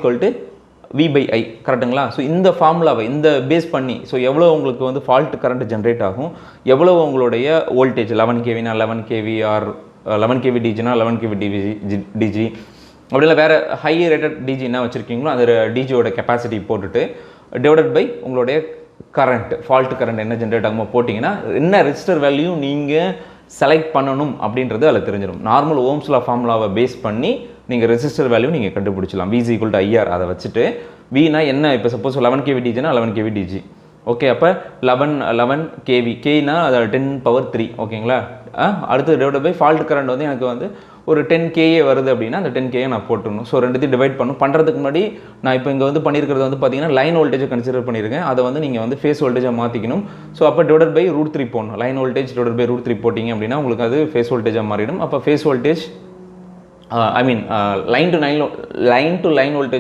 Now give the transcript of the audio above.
Equal to V/I கரெக்டுங்களா? So இந்த ஃபார்முலாவை இந்த பேஸ் பண்ணி ஸோ எவ்வளோ உங்களுக்கு வந்து ஃபால்ட் கரண்ட் ஜென்ரேட் ஆகும், எவ்வளோ உங்களுடைய வோல்டேஜ் 11 kVனா 11 kV ஆர் 11 kV டிஜினா 11 kV டிஜி அப்படிலாம் வேறு ஹை ரேட்டட் டிஜி என்ன வச்சுருக்கீங்களோ அந்த டிஜியோட கெப்பாசிட்டி போட்டுட்டு டிவைடட் பை உங்களுடைய கரண்ட் ஃபால்ட் கரண்ட் என்ன ஜென்ரேட் ஆகுமோ போட்டிங்கன்னா என்ன ரெஜிஸ்டர் வேல்யூ நீங்கள் செலக்ட் பண்ணணும் அப்படின்றது அதில் தெரிஞ்சிடும். நார்மல் ஓம்ஸ் லா ஃபார்முலாவை பேஸ் பண்ணி நீங்கள் ரெசிஸ்டர் வேல்யூ நீங்கள் கண்டுபிடிச்சலாம். V = IR அதை வச்சுட்டு Vனா என்ன, இப்போ சப்போஸ் 11 kV டிஜினா 11 kV டிஜி ஓகே, அப்போ 11 kV கேனா அது 10⁻³ ஓகேங்களா. அடுத்து டிவைட் பை ஃபால்ட் கரண்ட் வந்து எனக்கு வந்து ஒரு 10 kA வருது அப்படின்னா அந்த 10 kA நான் போட்டுடணும். ஸோ ரெண்டுத்தையும் டிவைட் பண்ணுறதுக்கு முன்னாடி நான் இப்போ இங்கே வந்து பண்ணியிருக்கிறது வந்து பார்த்தீங்கன்னா லைன் வோல்டேஜை கன்சிடர் பண்ணியிருக்கேன். அதை வந்து நீங்கள் வந்து ஃபேஸ் வோல்டேஜை மாற்றிக்கணும். ஸோ அப்போ டிவைட் பை √3 போடணும். லைன் வோல்டேஜ் டிவைட் பை √3 போட்டிங்க அப்படின்னா உங்களுக்கு அது ஃபேஸ் வோல்டேஜாக மாறிடும். அப்போ face voltage line to line voltage